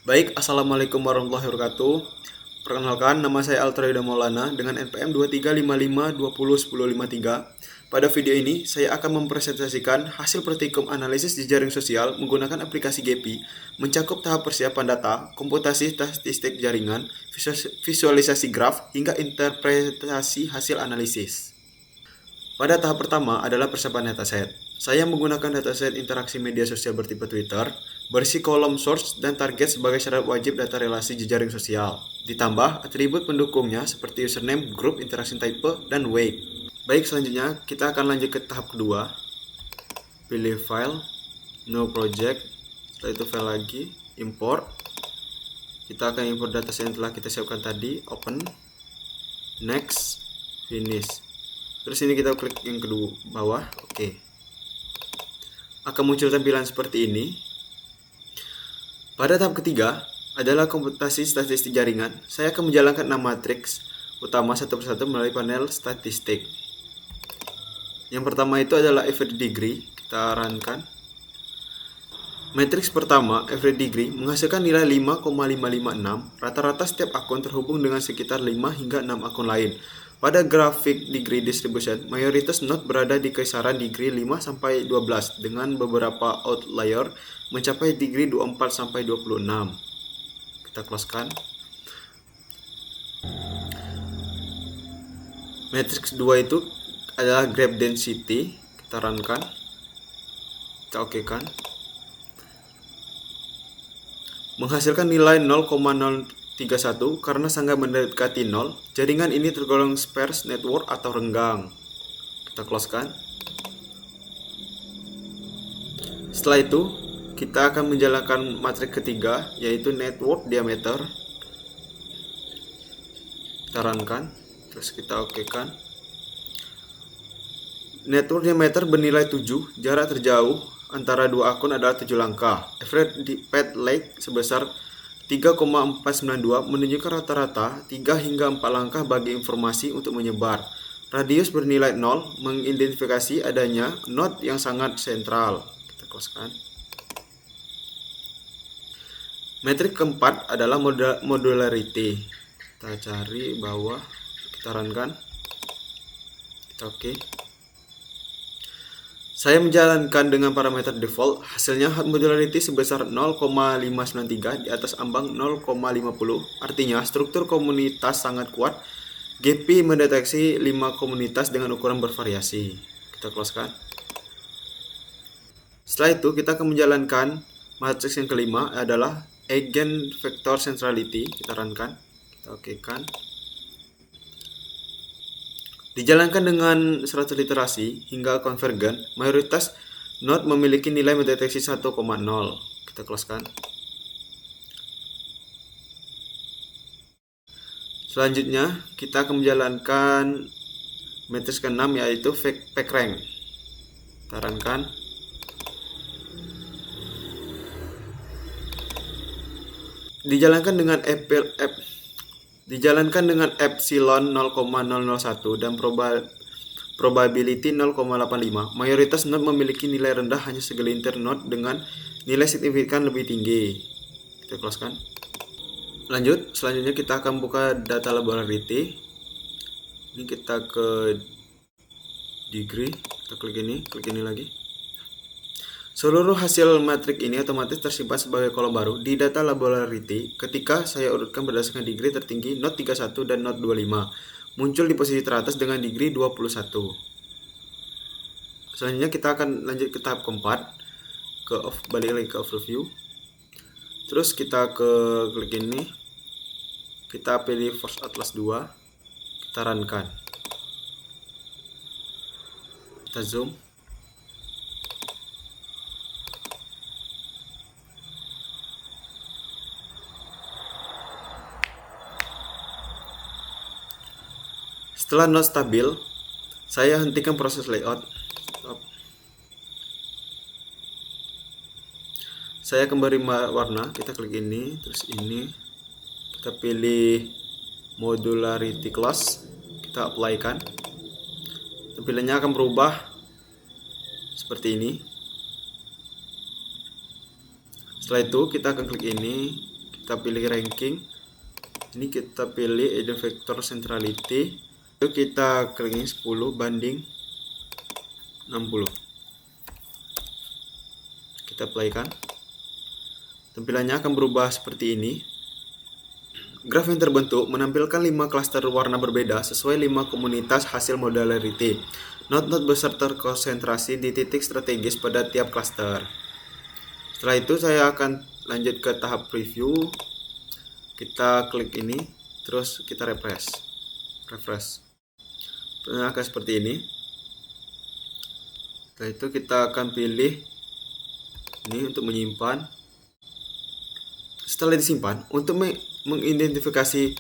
Baik, Assalamualaikum warahmatullahi wabarakatuh. Perkenalkan, nama saya Altreda Maulana dengan NPM 2355201053. Pada video ini, saya akan mempresentasikan hasil praktikum analisis jejaring sosial menggunakan aplikasi GEPI, mencakup tahap persiapan data, komputasi statistik jaringan, visualisasi graf, hingga interpretasi hasil analisis. Pada tahap pertama adalah persiapan dataset. Saya menggunakan dataset interaksi media sosial bertipe Twitter, berisi kolom source dan target sebagai syarat wajib data relasi jejaring sosial. Ditambah atribut pendukungnya seperti username, group, interaction type, dan weight. Baik, selanjutnya kita akan lanjut ke tahap kedua. Pilih file, new project, setelah itu file lagi, import. Kita akan import dataset yang telah kita siapkan tadi, open, next, finish. Terus ini kita klik yang kedua bawah, oke. Akan muncul tampilan seperti ini. Pada tahap ketiga adalah komputasi statistik jaringan. Saya akan menjalankan 6 matriks utama satu persatu melalui panel statistik. Yang pertama itu adalah average degree, kita runkan. Matriks pertama, average degree, menghasilkan nilai 5,556. Rata-rata setiap akun terhubung dengan sekitar 5 hingga 6 akun lain. Pada grafik degree distribution, mayoritas node berada di kisaran degree 5 sampai 12 dengan beberapa outlier mencapai degree 24 sampai 26. Kita closekan. Matriks 2 itu adalah graph density, kita runkan. Kita okekan. Menghasilkan nilai 0,031 karena sangat mendekati 0. Jaringan ini tergolong sparse network atau renggang. Kita closekan. Setelah itu, kita akan menjalankan matriks ketiga, yaitu network diameter. Kita runkan, terus kita okekan. Network diameter bernilai 7, jarak terjauh antara dua akun adalah 7 langkah. Average path length sebesar 3,492 menunjukkan rata-rata 3 hingga 4 langkah bagi informasi untuk menyebar. Radius bernilai 0 mengidentifikasi adanya node yang sangat sentral. Kita closekan. Metrik keempat adalah modularity. Kita cari bawah, kita runkan. Kita oke. Saya menjalankan dengan parameter default, hasilnya modularity sebesar 0,593 di atas ambang 0,50. Artinya struktur komunitas sangat kuat. GEPI mendeteksi 5 komunitas dengan ukuran bervariasi. Kita closekan. Setelah itu kita akan menjalankan matriks yang kelima adalah eigenvector centrality. Kita runkan. Kita okekan. Dijalankan dengan 100 literasi hingga konvergen, mayoritas node memiliki nilai mendeteksi 1,0. Kita closekan. Selanjutnya, kita akan menjalankan matriks ke-6 yaitu PageRank. Kita runkan. Dijalankan dengan epsilon 0,001 dan probability 0,85. Mayoritas node memiliki nilai rendah, hanya segelintir node dengan nilai signifikan lebih tinggi. Kita closekan. Lanjut, selanjutnya kita akan buka data laboratory. Ini kita ke degree, kita klik ini lagi. Seluruh hasil matrik ini otomatis tersimpan sebagai kolom baru di data laboratory ketika saya urutkan berdasarkan degree tertinggi node 31 dan node 25. Muncul di posisi teratas dengan degree 21. Selanjutnya kita akan lanjut ke tahap keempat, balik lagi ke overview. Terus kita klik ini. Kita pilih Force Atlas 2. Kita runkan. Kita zoom. Setelah node stabil, saya hentikan proses layout. Saya kembali warna, kita klik ini, terus ini. Kita pilih modularity class, kita apply-kan. Tampilannya akan berubah seperti ini. Setelah itu kita akan klik ini, kita pilih ranking. Ini kita pilih eigenvector centrality. Itu kita klik 10 banding 60. Kita playkan. Tampilannya akan berubah seperti ini. Graf yang terbentuk menampilkan 5 klaster warna berbeda sesuai 5 komunitas hasil modularity. Node-node besar terkonsentrasi di titik strategis pada tiap klaster. Setelah itu saya akan lanjut ke tahap preview. Kita klik ini, terus kita refresh. Akan seperti ini. Setelah itu kita akan pilih ini untuk menyimpan. Setelah disimpan, untuk mengidentifikasi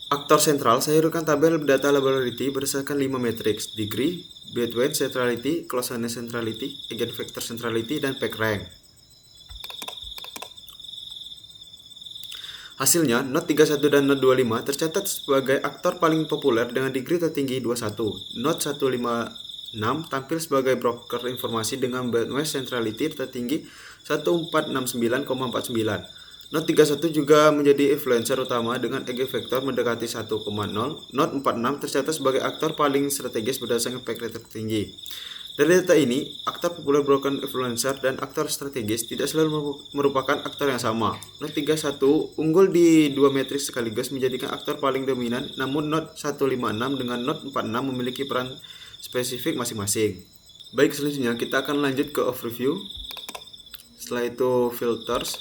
aktor sentral, saya urutkan tabel data laboratory berdasarkan 5 matriks: degree, bedweight centrality, closeness centrality, eigenvector centrality, dan PageRank. Hasilnya, Node 31 dan Node 25 tercatat sebagai aktor paling populer dengan degree tertinggi 21. Node 156 tampil sebagai broker informasi dengan bandwidth centrality tertinggi 1469,49. Node 31 juga menjadi influencer utama dengan eigenvector mendekati 1,0. Node 46 tercatat sebagai aktor paling strategis berdasarkan PageRank tertinggi. Dari data ini, aktor populer broken influencer dan aktor strategis tidak selalu merupakan aktor yang sama. Node 31 unggul di 2 matriks sekaligus menjadikan aktor paling dominan, namun Node 156 dengan Node 46 memiliki peran spesifik masing-masing. Baik, selanjutnya kita akan lanjut ke overview. Setelah itu filters.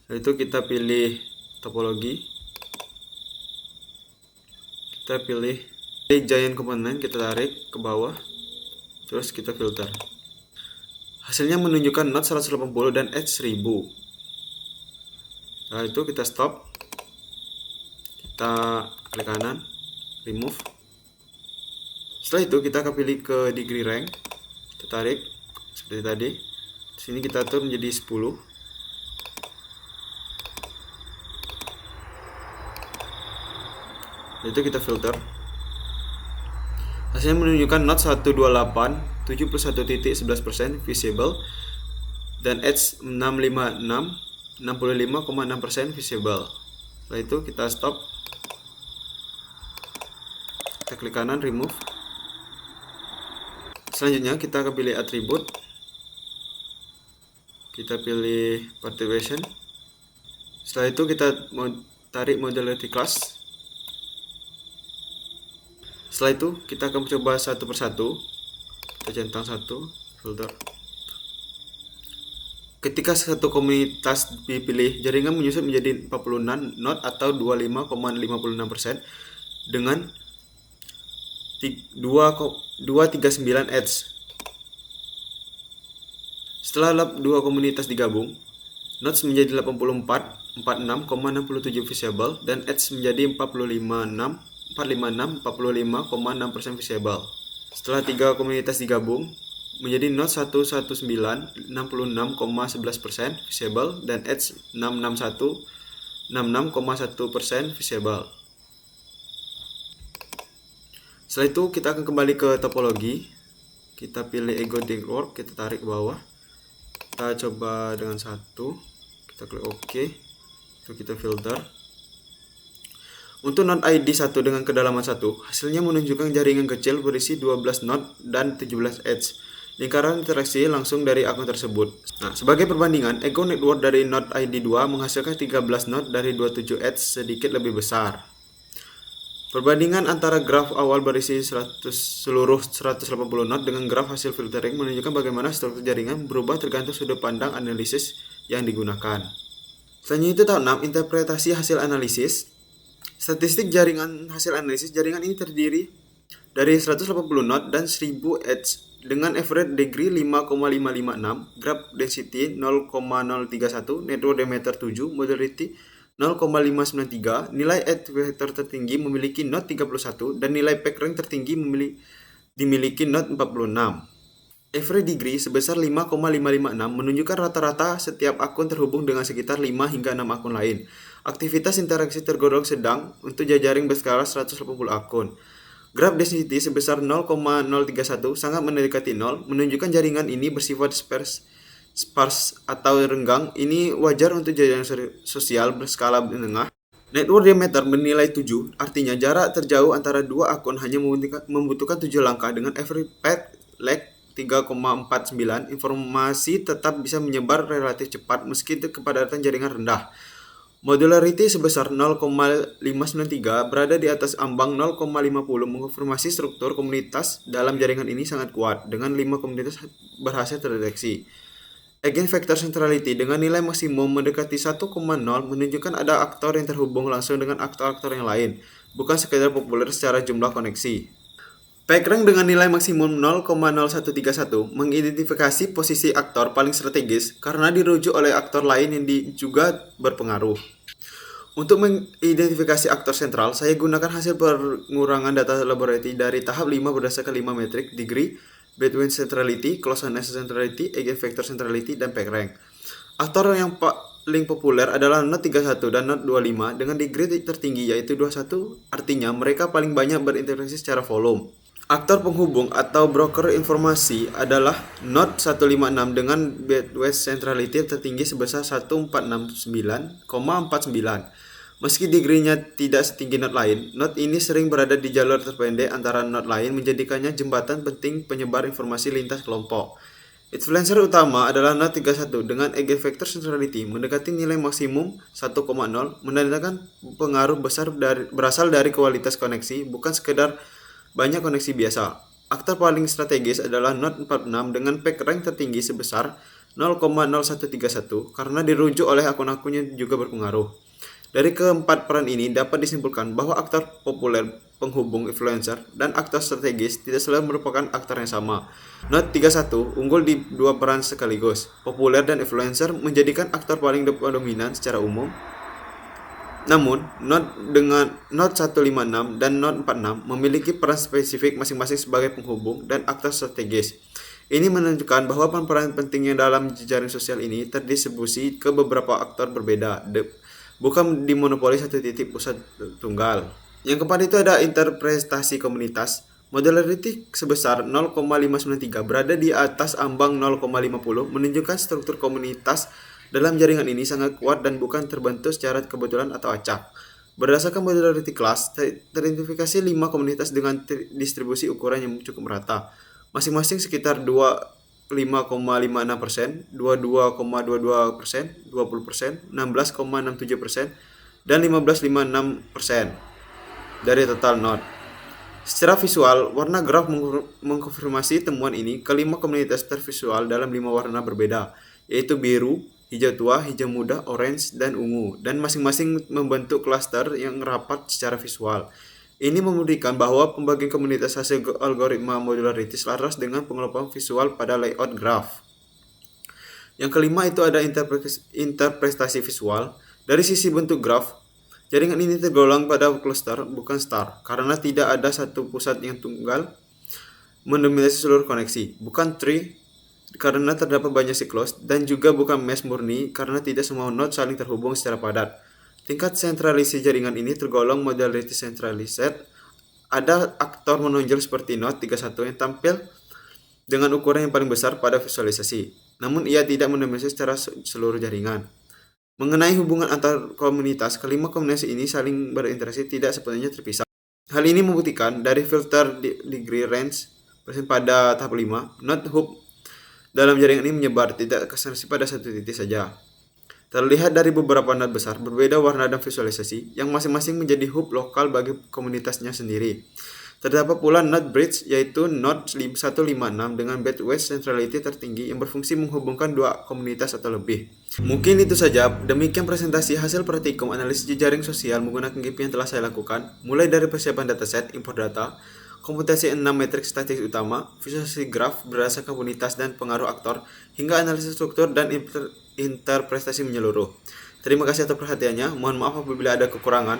Setelah itu kita pilih topologi. Kita pilih giant component, kita tarik ke bawah, terus kita filter. Hasilnya menunjukkan Node 180 dan Edge 1000. Setelah itu kita stop, kita klik kanan, remove. Setelah itu kita akan pilih ke degree rank, kita tarik seperti tadi. Di sini kita atur menjadi 10. Itu kita filter. Hasilnya menunjukkan Node 128 71.11% visible dan Edge 656 65,6% visible. Setelah itu kita stop, kita klik kanan, remove. Selanjutnya kita akan pilih atribut, kita pilih participation. Setelah itu kita tarik modularity class. Setelah itu kita akan mencoba satu persatu. Kita centang satu, filter. Ketika satu komunitas dipilih, jaringan menyusut menjadi 46 node atau 25,56% dengan 239 edge. Setelah dua komunitas digabung, nodes menjadi 46,67 visible dan edge menjadi 45,6% visible. Setelah tiga komunitas digabung menjadi node 119 66,11% visible dan edge 66,1% visible. Setelah itu kita akan kembali ke topologi. Kita pilih ego network, kita tarik ke bawah. Kita coba dengan satu. Kita klik OK. Itu kita filter. Untuk node ID 1 dengan kedalaman 1, hasilnya menunjukkan jaringan kecil berisi 12 node dan 17 edge. Lingkaran interaksi langsung dari akun tersebut. Nah, sebagai perbandingan, ego network dari node ID 2 menghasilkan 13 node dari 27 edge sedikit lebih besar. Perbandingan antara graf awal berisi seluruh 180 node dengan graf hasil filtering menunjukkan bagaimana struktur jaringan berubah tergantung sudut pandang analisis yang digunakan. Selanjutnya itu tahap 6, interpretasi hasil analisis. Statistik jaringan hasil analisis jaringan ini terdiri dari 180 node dan 1000 edge dengan average degree 5,556, graph density 0,031, network diameter 7, modularity 0,593, nilai edge vector tertinggi memiliki node 31 dan nilai PageRank tertinggi dimiliki node 46. Average degree sebesar 5,556 menunjukkan rata-rata setiap akun terhubung dengan sekitar 5 hingga 6 akun lain. Aktivitas interaksi tergolong sedang untuk jejaring berskala 180 akun. Graph density sebesar 0,031 sangat mendekati 0, menunjukkan jaringan ini bersifat sparse atau renggang, ini wajar untuk jaringan sosial berskala menengah. Network diameter bernilai 7, artinya jarak terjauh antara dua akun hanya membutuhkan 7 langkah dengan average path lag 3,49. Informasi tetap bisa menyebar relatif cepat meski kepadatan jaringan rendah. Modularity sebesar 0,593 berada di atas ambang 0,50 mengkonfirmasi struktur komunitas dalam jaringan ini sangat kuat, dengan 5 komunitas berhasil terdeteksi. Eigenvector centrality dengan nilai maksimum mendekati 1,0 menunjukkan ada aktor yang terhubung langsung dengan aktor-aktor yang lain, bukan sekedar populer secara jumlah koneksi. PageRank dengan nilai maksimum 0,0131 mengidentifikasi posisi aktor paling strategis karena dirujuk oleh aktor lain yang juga berpengaruh. Untuk mengidentifikasi aktor sentral, saya gunakan hasil pengurangan data laboratory dari tahap 5 berdasarkan 5 metrik: degree, Bedouin centrality, closeness centrality, eigenvector centrality, dan PageRank. Aktor yang paling populer adalah Node 31 dan Node 25 dengan degree tertinggi yaitu 21, artinya mereka paling banyak berinteraksi secara volume. Aktor penghubung atau broker informasi adalah Node 156 dengan Bedouin centrality tertinggi sebesar 1469,49. Meski degree-nya tidak setinggi node lain, node ini sering berada di jalur terpendek antara node lain, menjadikannya jembatan penting penyebar informasi lintas kelompok. Influencer utama adalah Node 31 dengan eigenvector centrality mendekati nilai maksimum 1,0, menandakan pengaruh besar berasal dari kualitas koneksi, bukan sekedar banyak koneksi biasa. Aktor paling strategis adalah Node 46 dengan PageRank tertinggi sebesar 0,0131 karena dirujuk oleh akun-akun yang juga berpengaruh. Dari keempat peran ini dapat disimpulkan bahwa aktor populer, penghubung, influencer, dan aktor strategis tidak selalu merupakan aktor yang sama. Node 31 unggul di dua peran sekaligus. Populer dan influencer menjadikan aktor paling dominan secara umum. Namun, Node 156 dan Node 46 memiliki peran spesifik masing-masing sebagai penghubung dan aktor strategis. Ini menunjukkan bahwa peran pentingnya dalam jejaring sosial ini terdistribusi ke beberapa aktor berbeda, bukan dimonopoli satu titik pusat tunggal. Yang keempat itu ada interpretasi komunitas. Modularity sebesar 0,593 berada di atas ambang 0,50 menunjukkan struktur komunitas dalam jaringan ini sangat kuat dan bukan terbentuk secara kebetulan atau acak. Berdasarkan modularity class, teridentifikasi 5 komunitas dengan distribusi ukuran yang cukup merata, masing-masing sekitar 25,56%, 22,22%, 20%, 16,67%, dan 15,56% dari total node. Secara visual, warna graf mengkonfirmasi temuan ini. Kelima komunitas tervisual dalam 5 warna berbeda, yaitu biru, hijau tua, hijau muda, orange, dan ungu, dan masing-masing membentuk klaster yang rapat secara visual. Ini membuktikan bahwa pembagian komunitas hasil algoritma modularity selaras dengan pengelompokan visual pada layout graph. Yang kelima itu ada interpretasi visual. Dari sisi bentuk graph, jaringan ini tergolong pada cluster, bukan star, karena tidak ada satu pusat yang tunggal mendominasi seluruh koneksi, bukan tree karena terdapat banyak siklus, dan juga bukan mesh murni karena tidak semua node saling terhubung secara padat. Tingkat sentralisasi jaringan ini tergolong modularity centralized. Ada aktor menonjol seperti Node 31 yang tampil dengan ukuran yang paling besar pada visualisasi, namun ia tidak mendominasi secara seluruh jaringan. Mengenai hubungan antar komunitas, kelima komunitas ini saling berinteraksi tidak sepenuhnya terpisah. Hal ini membuktikan dari filter degree range present pada tahap 5, node hub dalam jaringan ini menyebar, tidak konsentrasi pada satu titik saja. Terlihat dari beberapa node besar, berbeda warna dan visualisasi, yang masing-masing menjadi hub lokal bagi komunitasnya sendiri. Terdapat pula node bridge, yaitu node 156 dengan bedouin centrality tertinggi yang berfungsi menghubungkan dua komunitas atau lebih. Mungkin itu saja. Demikian presentasi hasil praktikum analisis jejaring sosial menggunakan GPU yang telah saya lakukan, mulai dari persiapan dataset, import data, komputasi 6 metrik statistik utama, visualisasi graf berdasarkan komunitas dan pengaruh aktor, hingga analisis struktur dan interpretasi menyeluruh. Terima kasih atas perhatiannya. Mohon maaf apabila ada kekurangan.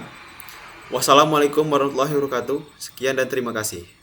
Wassalamualaikum warahmatullahi wabarakatuh. Sekian dan terima kasih.